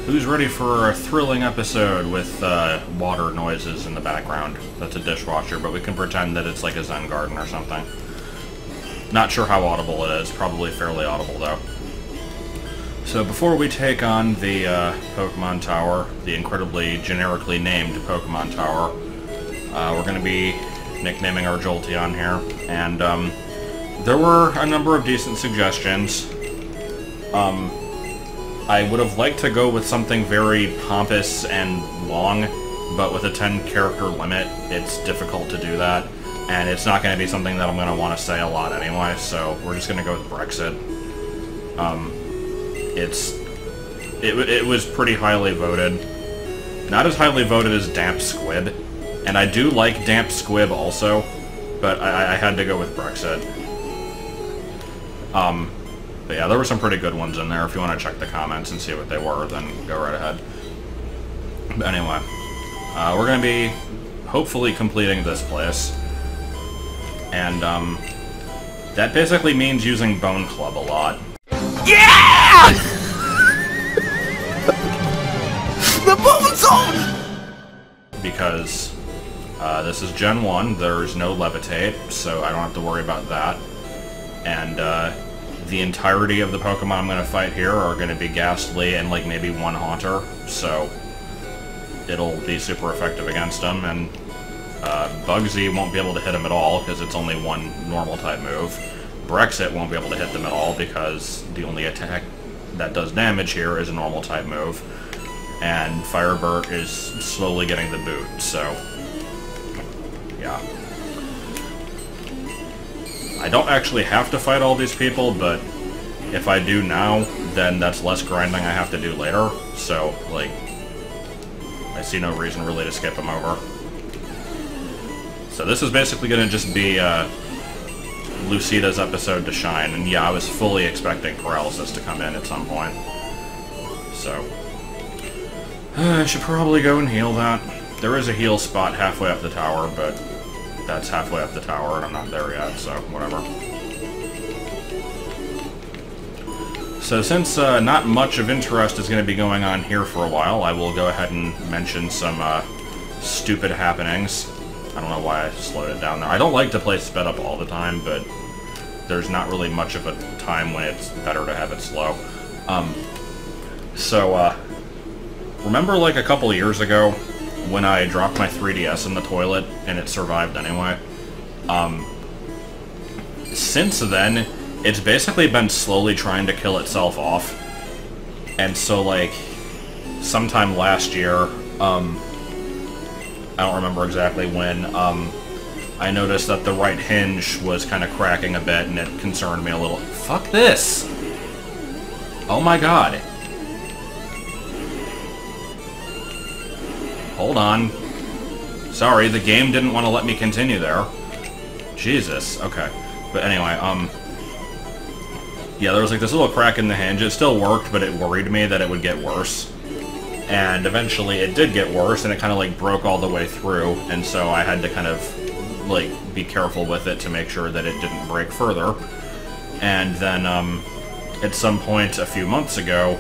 Who's ready for a thrilling episode with water noises in the background? That's a dishwasher, but we can pretend that it's like a Zen garden or something. Not sure how audible it is. Probably fairly audible, though. So before we take on the Pokémon Tower, the incredibly generically named Pokémon Tower, we're going to be nicknaming our Jolteon here. And there were a number of decent suggestions. I would have liked to go with something very pompous and long, but with a 10-character limit, it's difficult to do that. And it's not going to be something that I'm going to want to say a lot anyway, so we're just going to go with Brexit. It was pretty highly voted. Not as highly voted as Damp Squib, and I do like Damp Squib also, but I had to go with Brexit. But yeah, there were some pretty good ones in there. If you want to check the comments and see what they were, then go right ahead. But anyway, we're going to be hopefully completing this place. And that basically means using Bone Club a lot. Yeah! The Bone Zone! Because this is Gen 1, there's no Levitate, so I don't have to worry about that. And the entirety of the Pokemon I'm going to fight here are going to be Ghastly and like maybe one Haunter, so it'll be super effective against them, and Bugsy won't be able to hit him at all because it's only one normal type move. Brexit won't be able to hit them at all because the only attack that does damage here is a normal type move, and Firebird is slowly getting the boot, so yeah. I don't actually have to fight all these people, but if I do now, then that's less grinding I have to do later, so, like, I see no reason really to skip them over. So this is basically going to just be Lucida's episode to shine, and yeah, I was fully expecting Paralysis to come in at some point. So, I should probably go and heal that. There is a heal spot halfway up the tower, but that's halfway up the tower, and I'm not there yet, so whatever. So since not much of interest is going to be going on here for a while, I will go ahead and mention some stupid happenings. I don't know why I slowed it down there. I don't like to play sped up all the time, but there's not really much of a time when it's better to have it slow. Remember like a couple years ago when I dropped my 3DS in the toilet and it survived anyway? Since then, it's basically been slowly trying to kill itself off. And so, like, sometime last year, I don't remember exactly when, I noticed that the right hinge was kind of cracking a bit, and it concerned me a little. Fuck this! Oh my god. Hold on. Sorry, the game didn't want to let me continue there. Jesus, okay. But anyway, yeah, there was like this little crack in the hinge. It still worked, but it worried me that it would get worse. And eventually it did get worse, and it kind of like broke all the way through, and so I had to kind of like be careful with it to make sure that it didn't break further. And then at some point a few months ago,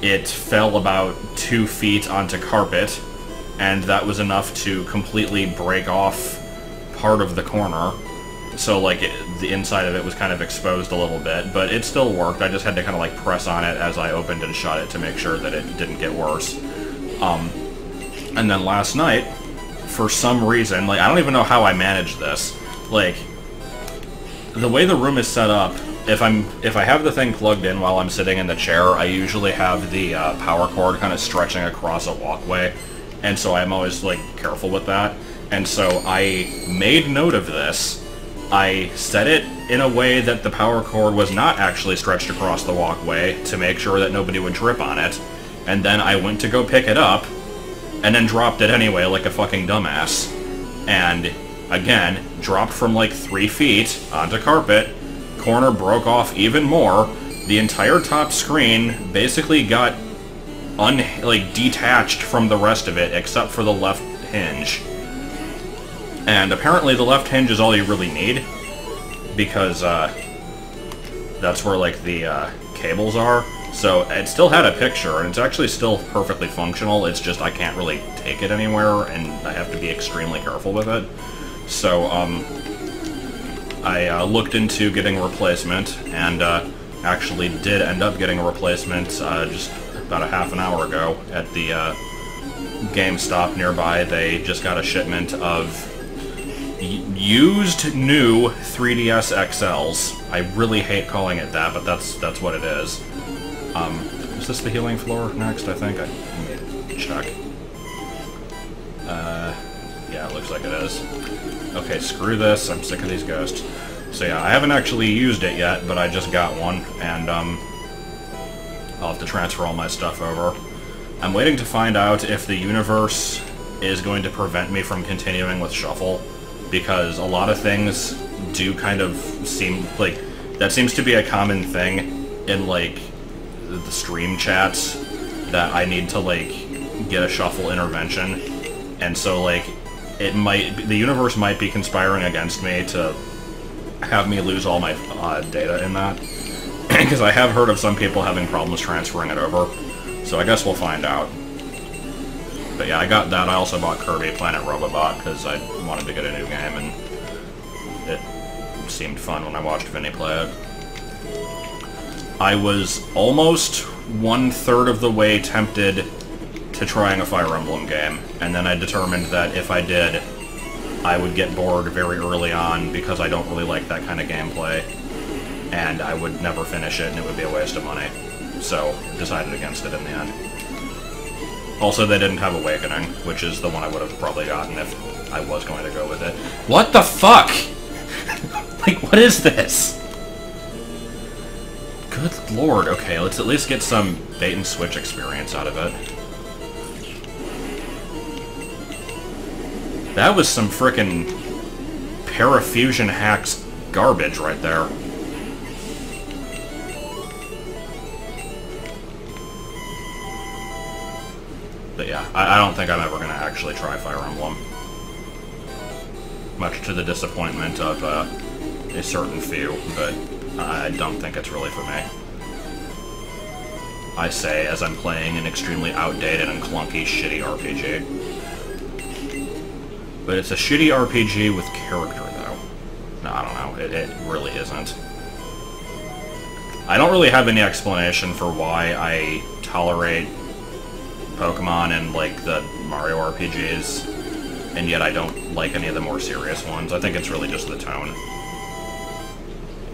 it fell about 2 feet onto carpet, and that was enough to completely break off part of the corner. So, like, the inside of it was kind of exposed a little bit, but it still worked. I just had to kind of, like, press on it as I opened and shut it to make sure that it didn't get worse. And then last night, for some reason, like, I don't even know how I managed this. Like, the way the room is set up, if I have the thing plugged in while I'm sitting in the chair, I usually have the power cord kind of stretching across a walkway, and so I'm always, like, careful with that. And so I made note of this. I set it in a way that the power cord was not actually stretched across the walkway to make sure that nobody would trip on it, and then I went to go pick it up, and then dropped it anyway like a fucking dumbass. And, again, dropped from like 3 feet onto carpet, corner broke off even more, the entire top screen basically got detached from the rest of it except for the left hinge. And apparently the left hinge is all you really need, because that's where like the cables are. So it still had a picture, and it's actually still perfectly functional. It's just I can't really take it anywhere, and I have to be extremely careful with it. So I looked into getting a replacement, and actually did end up getting a replacement just about a half an hour ago at the GameStop nearby. They just got a shipment of used new 3DS XLs. I really hate calling it that, but that's what it is. Is this the healing floor next, I think? Let me check. Yeah, it looks like it is. Okay, screw this. I'm sick of these ghosts. So yeah, I haven't actually used it yet, but I just got one, and I'll have to transfer all my stuff over. I'm waiting to find out if the universe is going to prevent me from continuing with Shuffle, because a lot of things do kind of seem like... That seems to be a common thing in, like, the stream chats, that I need to, like, get a Shuffle intervention, and so, like, the universe might be conspiring against me to have me lose all my data in that, because I have heard of some people having problems transferring it over, so I guess we'll find out. But yeah, I got that. I also bought Kirby Planet Robobot, because I wanted to get a new game, and it seemed fun when I watched Vinny play it. I was almost 1/3 of the way tempted to trying a Fire Emblem game, and then I determined that if I did, I would get bored very early on because I don't really like that kind of gameplay, and I would never finish it and it would be a waste of money. So, decided against it in the end. Also, they didn't have Awakening, which is the one I would have probably gotten if I was going to go with it. What the fuck?! Like, what is this? Good lord, okay, let's at least get some bait-and-switch experience out of it. That was some frickin' Parafusion hacks garbage right there. But yeah, I don't think I'm ever going to actually try Fire Emblem. Much to the disappointment of a certain few, but I don't think it's really for me. I say as I'm playing an extremely outdated and clunky, shitty RPG. But it's a shitty RPG with character, though. No, I don't know. It really isn't. I don't really have any explanation for why I tolerate Pokémon and, like, the Mario RPGs, and yet I don't like any of the more serious ones. I think it's really just the tone.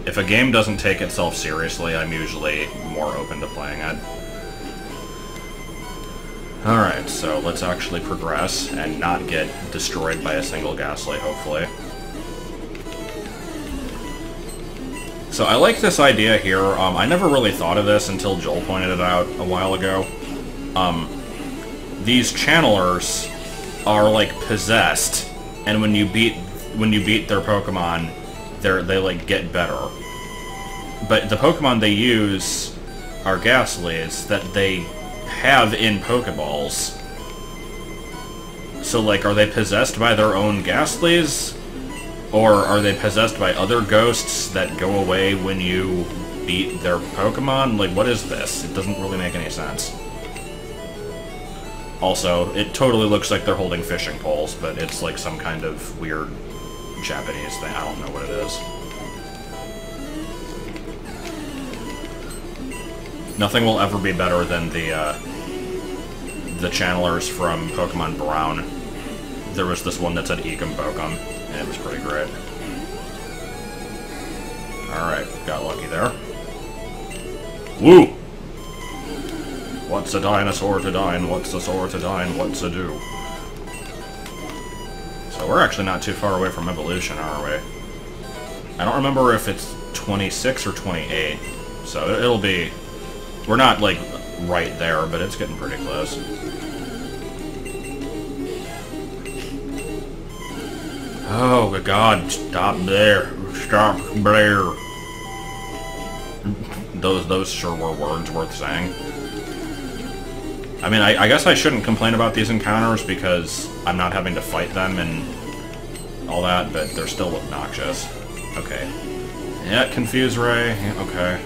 If a game doesn't take itself seriously, I'm usually more open to playing it. Alright, so let's actually progress and not get destroyed by a single Ghastly, hopefully. So I like this idea here. I never really thought of this until Joel pointed it out a while ago. These channelers are, like, possessed, and when you beat their Pokemon, they like get better. But the Pokemon they use are Ghastlies that they have in Pokeballs. So, like, are they possessed by their own Ghastlies? Or are they possessed by other ghosts that go away when you beat their Pokemon? Like, what is this? It doesn't really make any sense. Also, it totally looks like they're holding fishing poles, but it's like some kind of weird Japanese thing. I don't know what it is. Nothing will ever be better than the channelers from Pokemon Brown. There was this one that said Ecom Pokem, and it was pretty great. Alright, got lucky there. Woo! What's a dinosaur to dine? What's a sore to dine? What's a do? So we're actually not too far away from evolution, are we? I don't remember if it's 26 or 28, so it'll be... We're not, like, right there, but it's getting pretty close. Oh, good God, stop there. Stop there. Those sure were words worth saying. I mean, I guess I shouldn't complain about these encounters because I'm not having to fight them and all that, but they're still obnoxious. Okay. Yeah, Confuse Ray. Okay.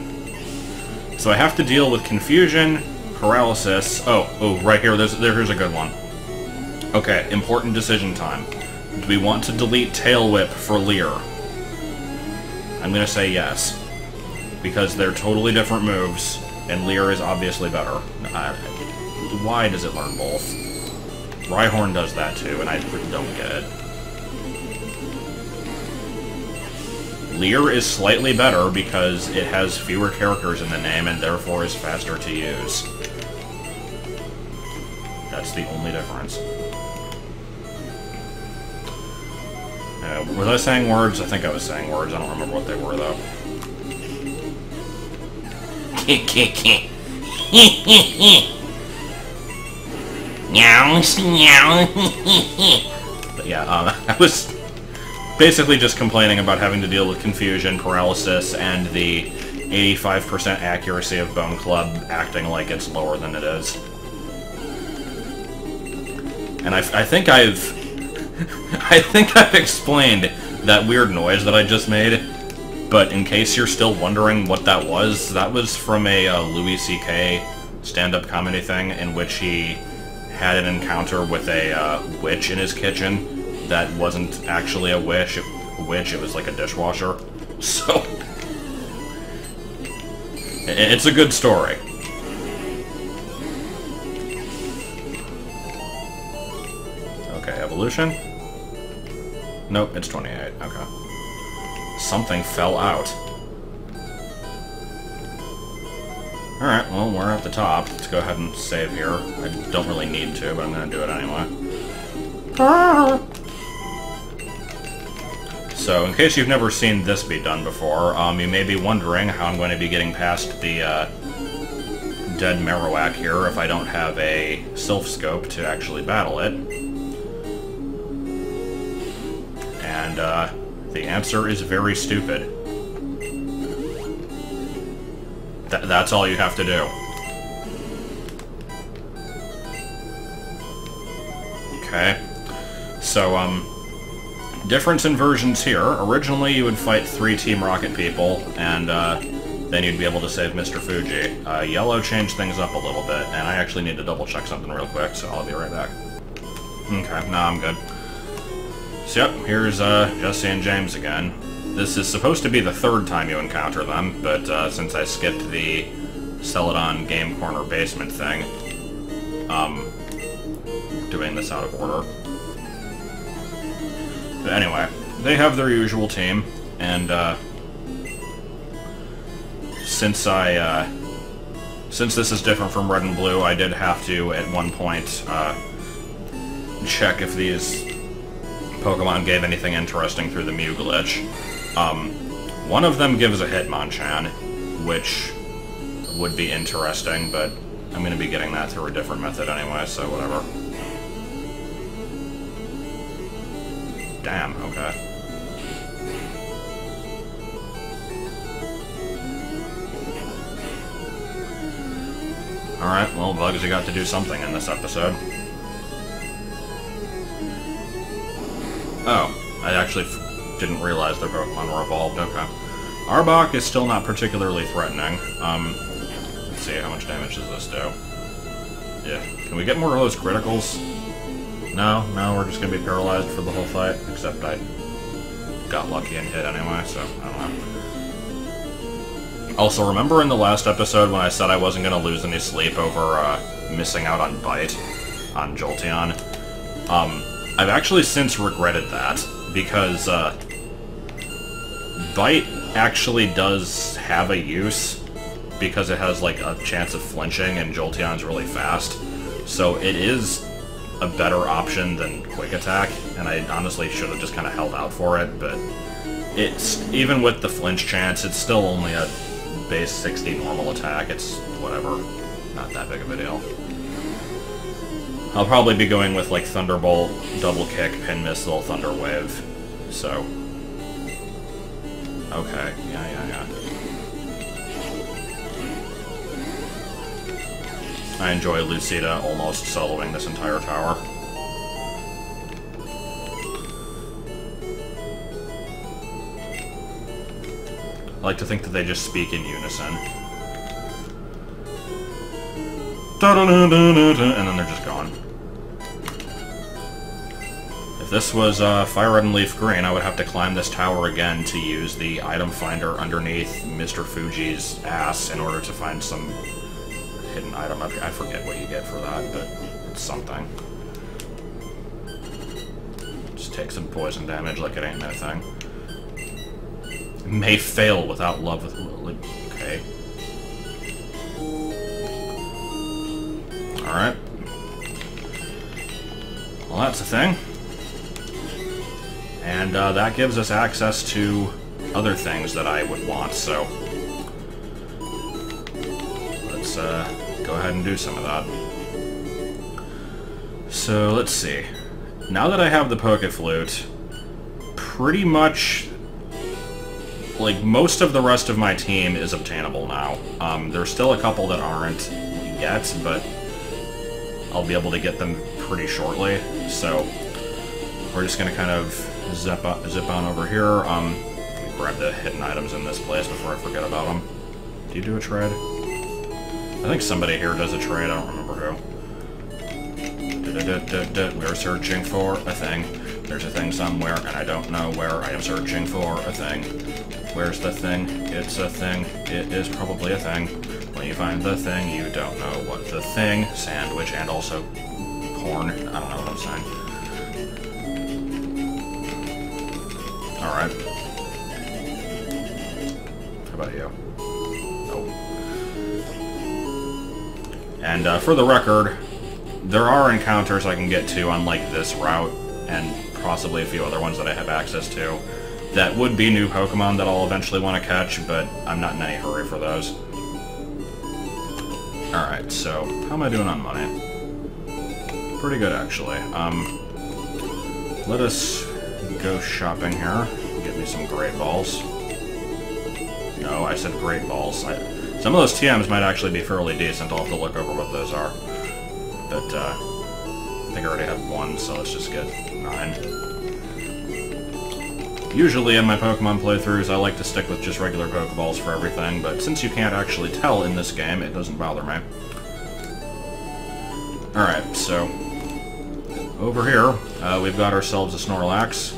So I have to deal with confusion, paralysis. Oh, right here. Here's a good one. Okay, important decision time. Do we want to delete Tail Whip for Leer? I'm gonna say yes. Because they're totally different moves, and Leer is obviously better. Why does it learn both? Rhyhorn does that too, and I don't get it. Leer is slightly better because it has fewer characters in the name and therefore is faster to use. That's the only difference. Was I saying words? I think I was saying words. I don't remember what they were, though. But yeah, I was basically just complaining about having to deal with confusion, paralysis, and the 85% accuracy of Bone Club acting like it's lower than it is. And I think I've explained that weird noise that I just made, but in case you're still wondering what that was from a Louis C.K. stand-up comedy thing in which he had an encounter with a witch in his kitchen that wasn't actually a witch, it was like a dishwasher. So, it's a good story. Okay, evolution? Nope, it's 28, okay. Something fell out. Alright, well, we're at the top. Let's go ahead and save here. I don't really need to, but I'm gonna do it anyway. So, in case you've never seen this be done before, you may be wondering how I'm going to be getting past the dead Marowak here if I don't have a Sylph Scope to actually battle it. And the answer is very stupid. That's all you have to do. Okay. So, difference in versions here. Originally, you would fight 3 Team Rocket people, and then you'd be able to save Mr. Fuji. Yellow changed things up a little bit, and I actually need to double-check something real quick, so I'll be right back. Okay, no, I'm good. So, yep, here's Jesse and James again. This is supposed to be the 3rd time you encounter them, but since I skipped the Celadon Game Corner basement thing, doing this out of order. But anyway, they have their usual team, and since this is different from Red and Blue, I did have to, at one point, check if these Pokemon gave anything interesting through the Mew glitch. One of them gives a Hitmonchan, which would be interesting, but I'm going to be getting that through a different method anyway, so whatever. Damn, okay. Alright, well, Bugsy got to do something in this episode. Oh, I actually didn't realize their Pokemon were evolved, okay. Arbok is still not particularly threatening. Let's see, how much damage does this do? Yeah, can we get more of those criticals? No, we're just gonna be paralyzed for the whole fight, except I got lucky and hit anyway, so I don't know. Also, remember in the last episode when I said I wasn't gonna lose any sleep over missing out on Bite on Jolteon? I've actually since regretted that, because Bite actually does have a use, because it has like a chance of flinching and Jolteon's really fast, so it is a better option than Quick Attack, and I honestly should have just kind of held out for it, but it's, even with the flinch chance, it's still only a base 60 normal attack. It's whatever, not that big of a deal. I'll probably be going with like Thunderbolt, Double Kick, Pin Missile, Thunder Wave, so... Okay, yeah. I enjoy Lucida almost soloing this entire tower. I like to think that they just speak in unison. and then they're just gone. If this was Fire Red and Leaf Green, I would have to climb this tower again to use the item finder underneath Mr. Fuji's ass in order to find some hidden item. I forget what you get for that, but it's something. Just take some poison damage like it ain't no thing. May fail without love with... Okay. Alright. Well, that's a thing. And that gives us access to other things that I would want, so... Let's go ahead and do some of that. So, let's see. Now that I have the Poké Flute, pretty much... like, most of the rest of my team is obtainable now. There's still a couple that aren't yet, but I'll be able to get them pretty shortly, so we're just gonna kind of zip on over here. Let me grab the hidden items in this place before I forget about them. Do you do a trade? I think somebody here does a trade, I don't remember who. We're searching for a thing. There's a thing somewhere, and I don't know where. I am searching for a thing. Where's the thing? It's a thing. It is probably a thing. When you find the thing, you don't know what the thing. Sandwich and also porn. I don't know what I'm saying. Alright. How about you? Nope. And for the record, there are encounters I can get to on like this route, and possibly a few other ones that I have access to, that would be new Pokemon that I'll eventually want to catch, but I'm not in any hurry for those. Alright, so, how am I doing on money? Pretty good, actually. Let us go shopping here. Get me some Great Balls. No, I said Great Balls. Some of those TMs might actually be fairly decent. I'll have to look over what those are. But, I think I already have one, so let's just get 9. Usually in my Pokemon playthroughs, I like to stick with just regular Pokeballs for everything, but since you can't actually tell in this game, it doesn't bother me. Alright, so... over here, we've got ourselves a Snorlax,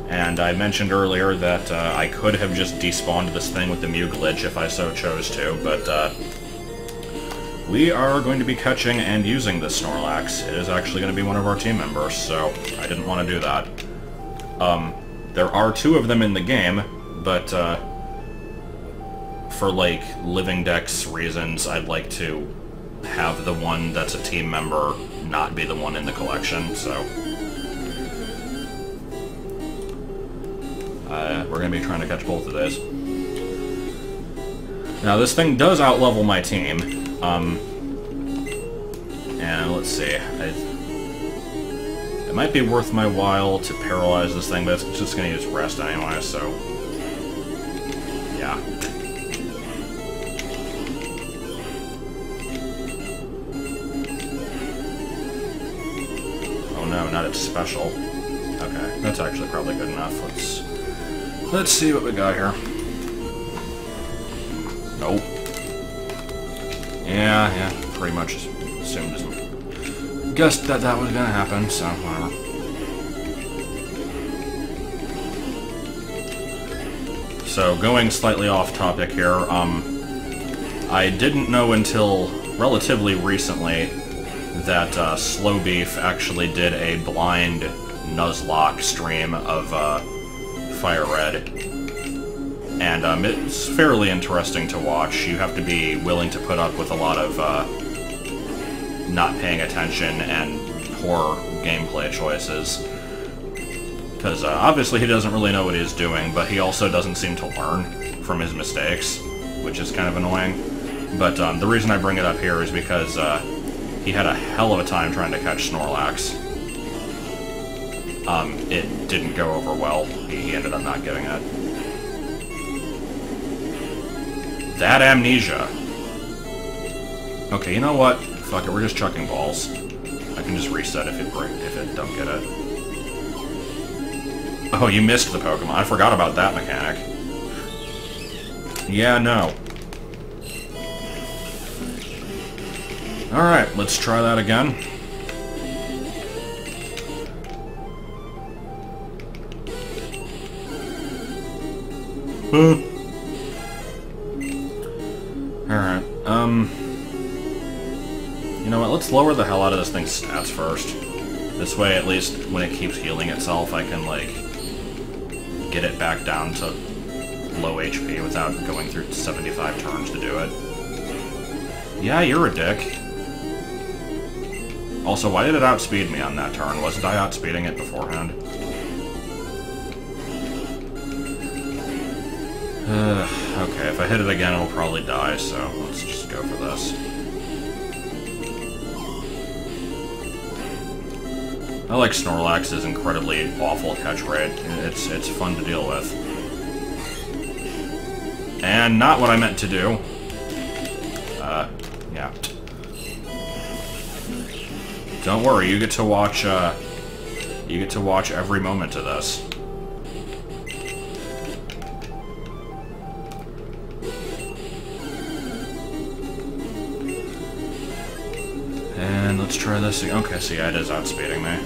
and I mentioned earlier that I could have just despawned this thing with the Mew glitch if I so chose to, but we are going to be catching and using this Snorlax. It is actually going to be one of our team members, so I didn't want to do that. There are 2 of them in the game, but for, like, living dex reasons, I'd like to have the one that's a team member not be the one in the collection, so... we're going to be trying to catch both of those. Now, this thing does outlevel my team, and let's see, it might be worth my while to paralyze this thing, but it's just going to use rest anyway, so... yeah. Oh no, not its special. Okay, that's actually probably good enough. Let's see what we got here. Nope. Yeah, pretty much assumed as guessed that that was gonna happen, so whatever. So, going slightly off topic here, I didn't know until relatively recently that Slowbeef actually did a blind Nuzlocke stream of Fire Red. And it's fairly interesting to watch. You have to be willing to put up with a lot of not paying attention and poor gameplay choices. Because obviously he doesn't really know what he's doing, but he also doesn't seem to learn from his mistakes, which is kind of annoying. But the reason I bring it up here is because he had a hell of a time trying to catch Snorlax. It didn't go over well. He ended up not getting it. That amnesia. Okay, you know what? Fuck it, we're just chucking balls. I can just reset if it don't get it. Oh, you missed the Pokemon. I forgot about that mechanic. Yeah, no. Alright, let's try that again. Alright, you know what, let's lower the hell out of this thing's stats first. This way, at least, when it keeps healing itself, I can, like, get it back down to low HP without going through 75 turns to do it. Yeah, you're a dick. Also, why did it outspeed me on that turn? Wasn't I outspeeding it beforehand? Okay, if I hit it again, it'll probably die, so let's just go for this. I like Snorlax's incredibly awful catch rate. It's fun to deal with. And not what I meant to do. Yeah. Don't worry, you get to watch every moment of this. And let's try this again. Okay, so yeah, it is outspeeding me.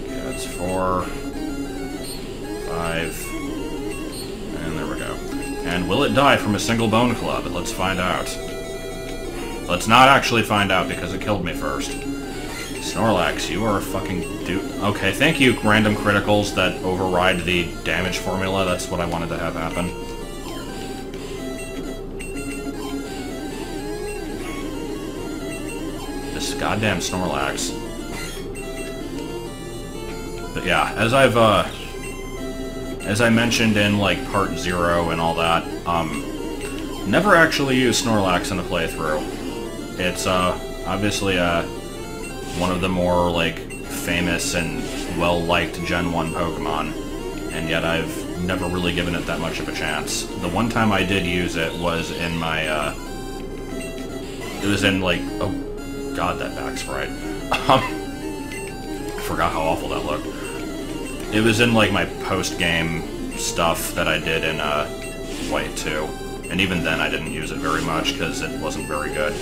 Okay, that's 4, 5, and there we go. And will it die from a single bone club? Let's find out. Let's not actually find out because it killed me first. Snorlax, you are a fucking dude. Okay, thank you, random criticals that override the damage formula. That's what I wanted to have happen. This goddamn Snorlax. But yeah, as I mentioned in, like, Part 0 and all that, never actually used Snorlax in a playthrough. It's, obviously, one of the more, like, famous and well-liked Gen 1 Pokemon, and yet I've never really given it that much of a chance. The one time I did use it was in my, it was in, like, oh god, that back sprite. I forgot how awful that looked. It was in, like, my post-game stuff that I did in, White 2. And even then I didn't use it very much, because it wasn't very good.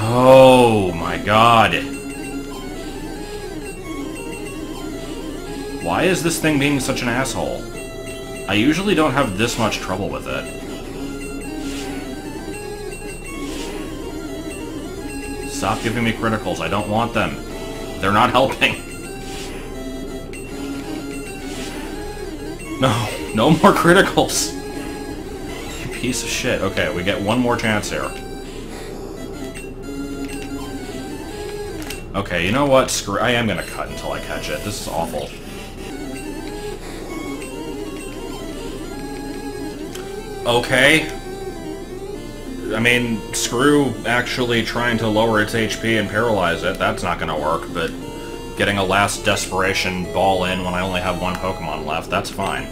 Oh my god. Why is this thing being such an asshole? I usually don't have this much trouble with it. Stop giving me criticals. I don't want them. They're not helping. No. No more criticals. You piece of shit. Okay, we get one more chance here. Okay, you know what? Screw... I am gonna cut until I catch it. This is awful. Okay. I mean, screw actually trying to lower its HP and paralyze it. That's not gonna work, but getting a last desperation ball in when I only have one Pokemon left, that's fine.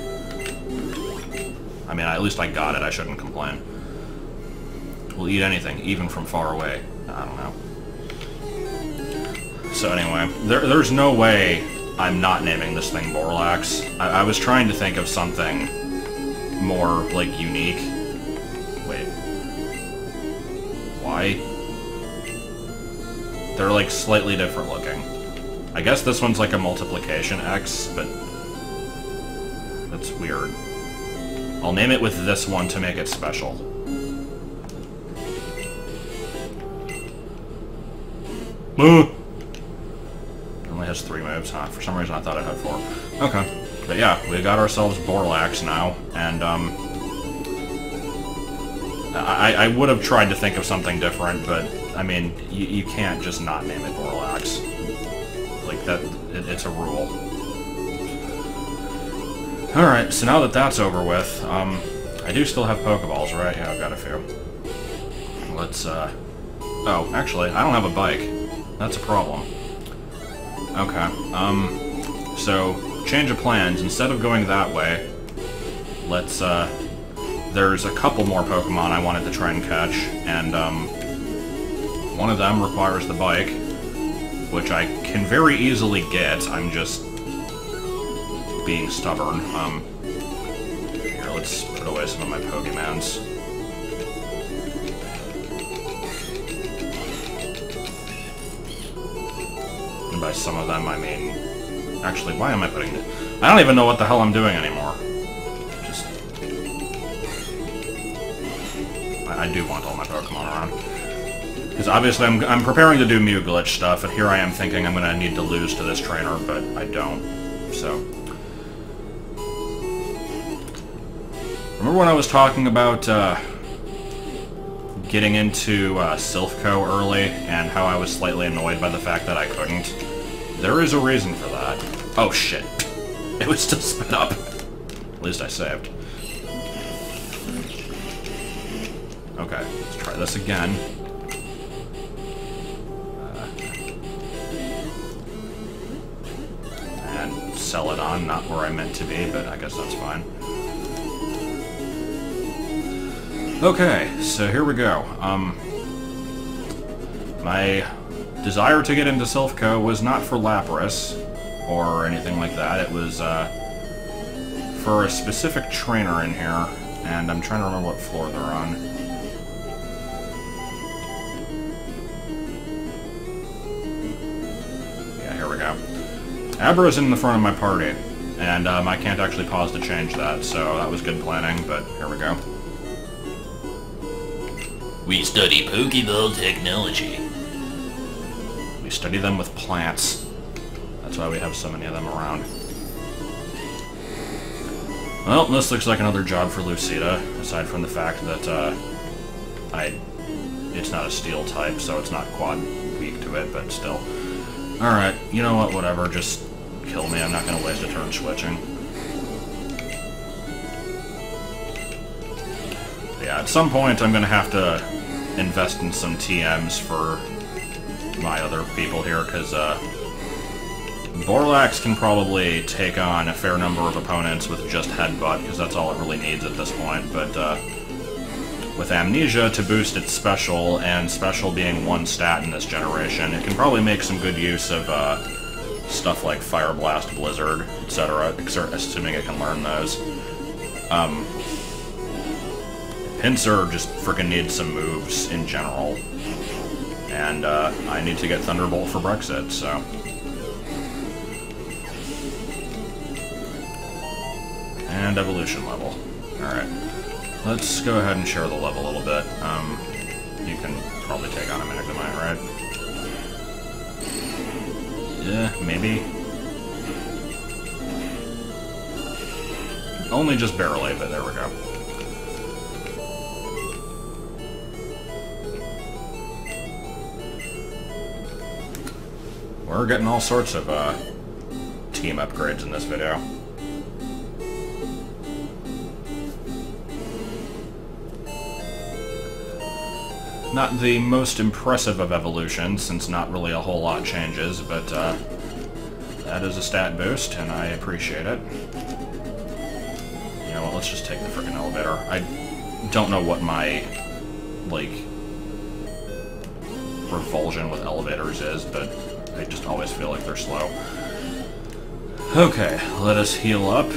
I mean, at least I got it. I shouldn't complain. We'll eat anything, even from far away. I don't know. So anyway, there's no way I'm not naming this thing Borlax. I was trying to think of something more, like, unique. Wait. Why? They're, like, slightly different looking. I guess this one's like a multiplication X, but that's weird. I'll name it with this one to make it special. Only has 3 moves, huh? For some reason I thought it had 4. Okay. But yeah, we got ourselves Borlax now, and I would have tried to think of something different, but, I mean, you can't just not name it Borlax. Like, that, it's a rule. Alright, so now that that's over with, I do still have Pokeballs, right? Yeah, I've got a few. Let's, oh, actually, I don't have a bike. That's a problem. Okay, so, change of plans. Instead of going that way, let's, there's a couple more Pokemon I wanted to try and catch, and, one of them requires the bike, which I can very easily get. I'm just being stubborn. Here, let's put away some of my Pokemons. And by some of them, I mean... Actually, why am I putting it? I don't even know what the hell I'm doing anymore. Just... I do want all my Pokemon around. Because obviously I'm preparing to do Mew Glitch stuff, and here I am thinking I'm going to need to lose to this trainer, but I don't. So... Remember when I was talking about getting into Silphco early, and how I was slightly annoyed by the fact that I couldn't? There is a reason for that. Oh shit. It was still sped up. At least I saved. Okay, let's try this again. And sell it on, not where I meant to be, but I guess that's fine. Okay, so here we go. My desire to get into Silphco was not for Lapras, or anything like that. It was, for a specific trainer in here, and I'm trying to remember what floor they're on. Yeah, here we go. Abra's in the front of my party, and I can't actually pause to change that, so that was good planning, but here we go. We study Pokeball technology. We study them with plants. That's why we have so many of them around. Well, this looks like another job for Lucida, aside from the fact that, it's not a steel type, so it's not quad weak to it, but still. Alright, you know what, whatever, just kill me, I'm not gonna waste a turn switching. Yeah, at some point I'm gonna have to invest in some TMs for my other people here, because, Borlax can probably take on a fair number of opponents with just Headbutt, because that's all it really needs at this point, but, with Amnesia to boost its Special, and Special being one stat in this generation, it can probably make some good use of, stuff like Fire Blast, Blizzard, etc., assuming it can learn those. Pinsir just frickin' needs some moves in general, and, I need to get Thunderbolt for Brexit, so... And evolution level. Alright. Let's go ahead and share the level a little bit. You can probably take on a Magnemite, right? Yeah, maybe. Only just barely, but there we go. We're getting all sorts of, team upgrades in this video. Not the most impressive of evolutions, since not really a whole lot changes, but that is a stat boost, and I appreciate it. You know what, let's just take the frickin' elevator. I don't know what my, like, revulsion with elevators is, but I just always feel like they're slow. Okay, let us heal up,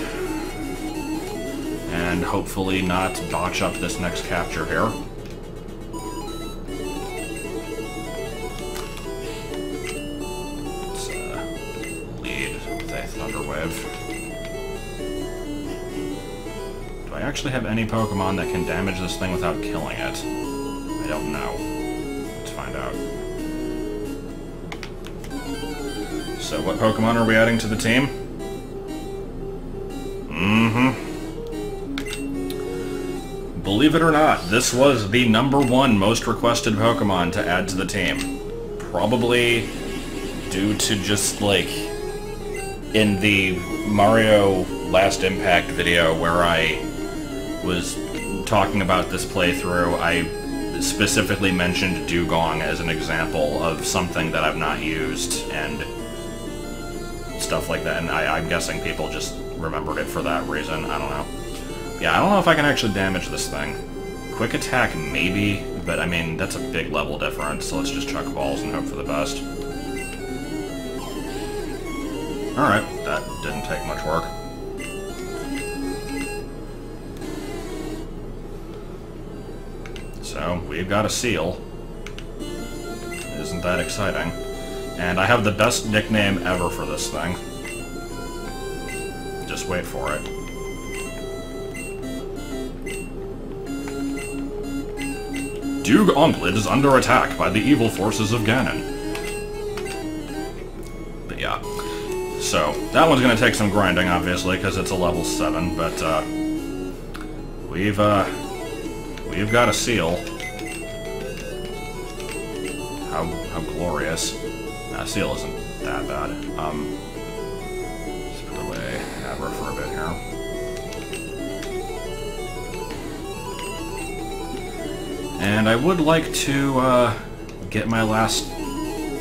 and hopefully not botch up this next capture here. Do I actually have any Pokemon that can damage this thing without killing it? I don't know. Let's find out. So what Pokemon are we adding to the team? Believe it or not, this was the #1 most requested Pokemon to add to the team. Probably due to just, like, in the Mario Last Impact video where I was talking about this playthrough, I specifically mentioned Dugong as an example of something that I've not used, and stuff like that, and I'm guessing people just remembered it for that reason, I don't know. Yeah, I don't know if I can actually damage this thing. Quick attack, maybe, but I mean, that's a big level difference, so let's just chuck balls and hope for the best. Alright, that didn't take much work. So, we've got a seal. Isn't that exciting? And I have the best nickname ever for this thing. Just wait for it. Duke Onglid is under attack by the evil forces of Ganon. But yeah. So, that one's gonna take some grinding, obviously, because it's a level 7, but, we've got a seal. How glorious. Nah, seal isn't that bad. Let's put away Abra for a bit here. And I would like to, get my last...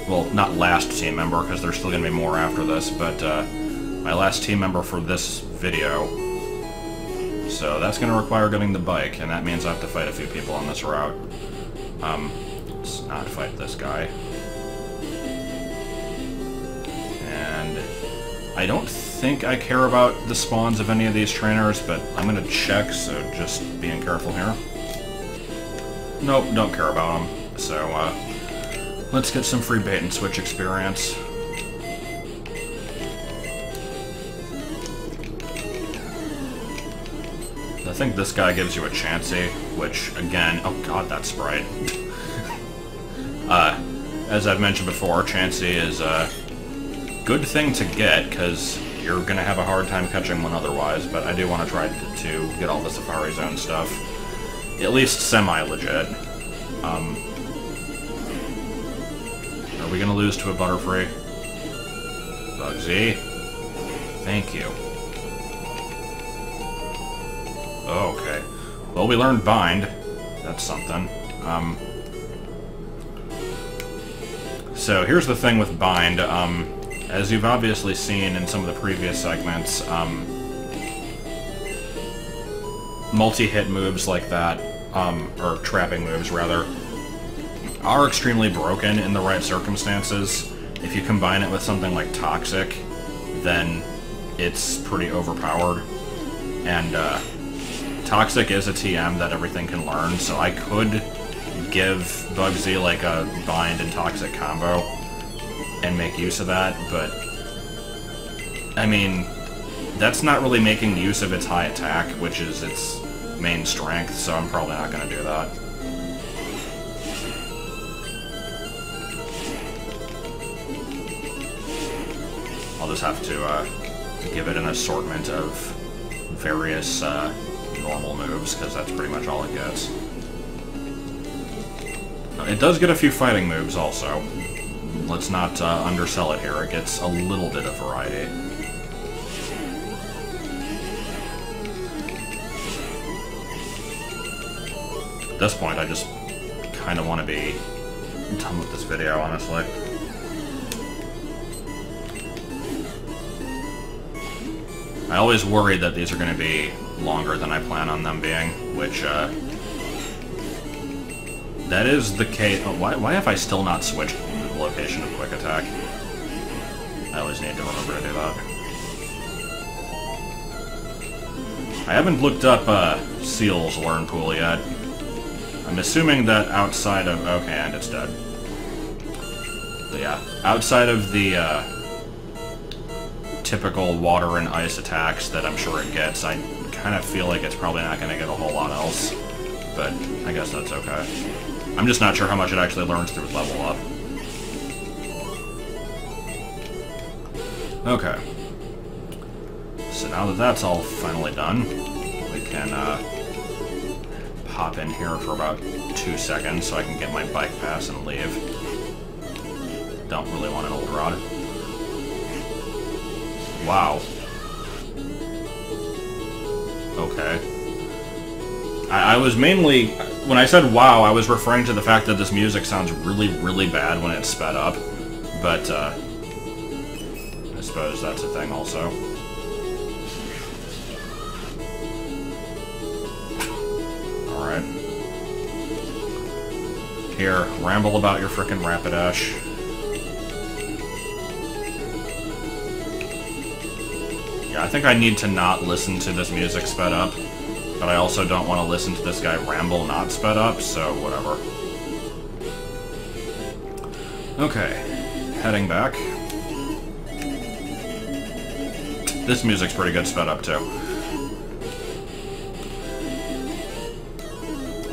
Well, not last team member, because there's still going to be more after this, but, my last team member for this video. So that's going to require getting the bike, and that means I have to fight a few people on this route. Let's not fight this guy. And I don't think I care about the spawns of any of these trainers, but I'm going to check, so just being careful here. Nope, don't care about them. So, let's get some free bait and switch experience. I think this guy gives you a Chansey, which, again... Oh god, that sprite. As I've mentioned before, Chansey is a good thing to get, because you're going to have a hard time catching one otherwise, but I do want to try to get all the Safari Zone stuff. At least semi-legit. Are we going to lose to a Butterfree? Bugsy? Thank you. Oh, okay. Well, we learned Bind. That's something. So, here's the thing with Bind. As you've obviously seen in some of the previous segments, multi-hit moves like that, or trapping moves, rather, are extremely broken in the right circumstances. If you combine it with something like Toxic, then it's pretty overpowered. And, Toxic is a TM that everything can learn, so I could give Bugsy like a Bind and Toxic combo and make use of that, but I mean, that's not really making use of its high attack, which is its main strength, so I'm probably not going to do that. I'll just have to give it an assortment of various normal moves, because that's pretty much all it gets. It does get a few fighting moves also. Let's not undersell it here. It gets a little bit of variety. At this point, I just kind of want to be done with this video, honestly. I always worry that these are going to be longer than I plan on them being, which, that is the case. Oh, why have I still not switched the location of Quick Attack? I always need to remember to do that. I haven't looked up, Seal's Learn Pool yet. I'm assuming that outside of... Okay, and it's dead. But yeah, outside of the, typical water and ice attacks that I'm sure it gets, I kind of feel like it's probably not going to get a whole lot else. But I guess that's okay. I'm just not sure how much it actually learns through level up. Okay. So now that that's all finally done, we can pop in here for about 2 seconds so I can get my bike pass and leave. Don't really want an old rod. Wow. Okay. I was mainly... When I said wow, I was referring to the fact that this music sounds really, really bad when it's sped up. But, I suppose that's a thing also. Alright. Here, ramble about your frickin' Rapidash. Yeah, I think I need to not listen to this music sped up, But I also don't want to listen to this guy ramble not sped up, so whatever. Okay, heading back. This music's pretty good sped up, too.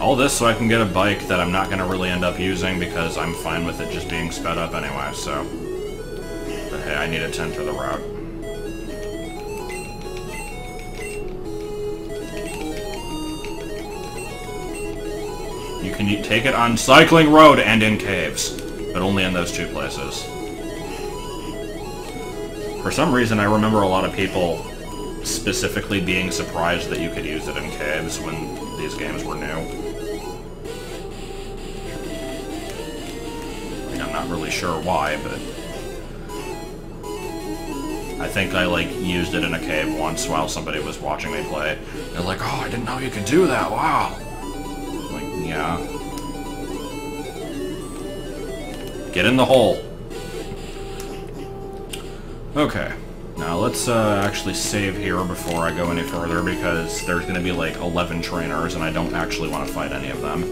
All this so I can get a bike that I'm not going to really end up using because I'm fine with it just being sped up anyway, so... But hey, I need a 10 for the route. You can take it on Cycling Road and in caves, but only in those two places. For some reason, I remember a lot of people specifically being surprised that you could use it in caves when these games were new. Like, I'm not really sure why, but... I think I, like, used it in a cave once while somebody was watching me play. They're like, oh, I didn't know you could do that, wow! Like, yeah. Get in the hole! Okay. Now let's actually save here before I go any further, because there's going to be like 11 trainers, and I don't actually want to fight any of them.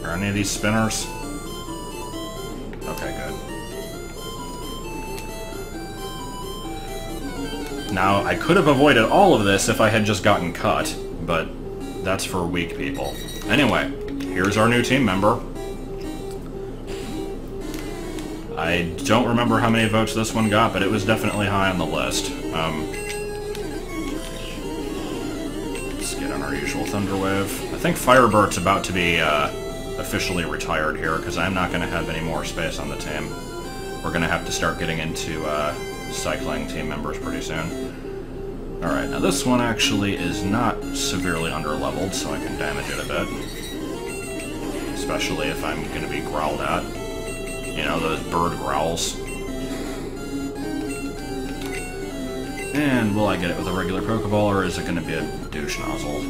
Are any of these spinners? Okay, good. Now, I could have avoided all of this if I had just gotten cut, but that's for weak people. Anyway, here's our new team member. I don't remember how many votes this one got, but it was definitely high on the list. Let's get on our usual Thunder Wave. I think Firebird's about to be officially retired here, because I'm not going to have any more space on the team. We're going to have to start getting into cycling team members pretty soon. Alright, now this one actually is not severely underleveled, so I can damage it a bit. Especially if I'm going to be growled at. You know, those bird growls. And will I get it with a regular Pokeball, or is it going to be a douche nozzle?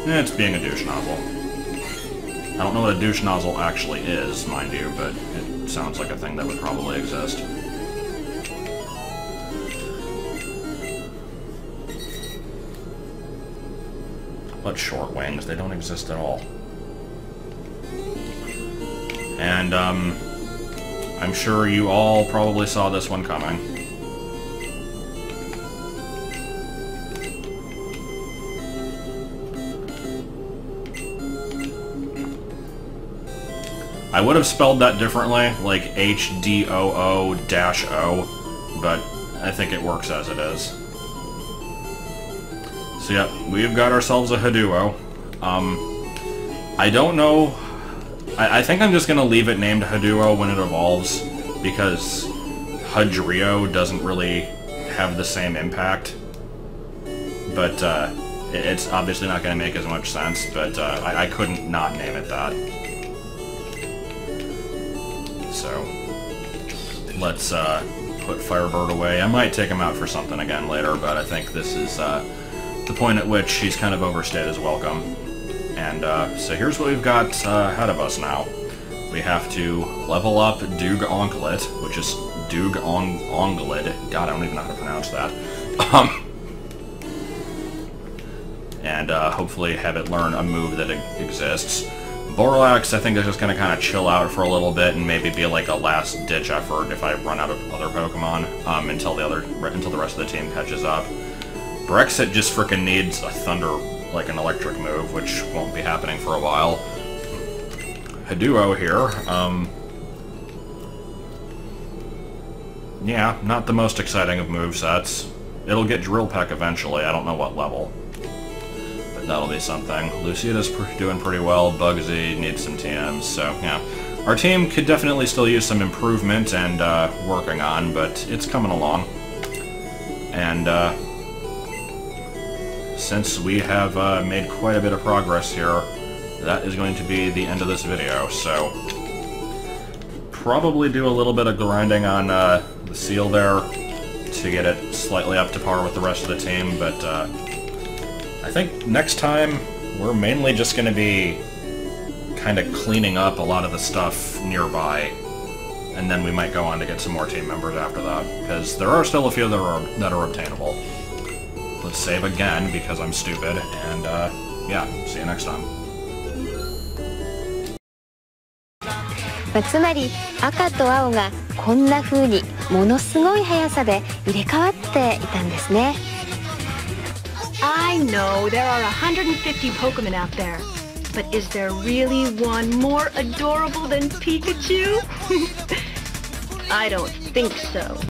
It's being a douche nozzle. I don't know what a douche nozzle actually is, mind you, but it sounds like a thing that would probably exist. But short wings, they don't exist at all. And, I'm sure you all probably saw this one coming. I would have spelled that differently, like H-D-O-O-O, but I think it works as it is. So yeah, we've got ourselves a Haduo. I don't know... I think I'm just going to leave it named Haduo when it evolves, because Hudrio doesn't really have the same impact. But it's obviously not going to make as much sense, but I couldn't not name it that. So, let's put Firebird away. I might take him out for something again later, but I think this is the point at which he's kind of overstayed his welcome. And so here's what we've got ahead of us now. We have to level up Doog Onklet, which is Doog Onglid. God, I don't even know how to pronounce that. And hopefully have it learn a move that exists. Borlax, I think, is just going to kind of chill out for a little bit and maybe be like a last-ditch effort if I run out of other Pokemon until the rest of the team catches up. Brexit just frickin' needs a Thunder, like an electric move, which won't be happening for a while. Haduo here, yeah, not the most exciting of movesets. It'll get Drill Peck eventually, I don't know what level. But that'll be something. Lucida's doing pretty well, Bugsy needs some TMs, so yeah. Our team could definitely still use some improvement and working on, but it's coming along. And since we have made quite a bit of progress here, that is going to be the end of this video, so probably do a little bit of grinding on the seal there to get it slightly up to par with the rest of the team, but I think next time we're mainly just going to be kind of cleaning up a lot of the stuff nearby. and then we might go on to get some more team members after that, because there are still a few that are obtainable. Let's save again, because I'm stupid, and yeah, see you next time. つまり赤と青がこんな風にものすごい速さで入れ替わっていたんですね。I know there are 150 Pokémon out there, but is there really one more adorable than Pikachu? I don't think so.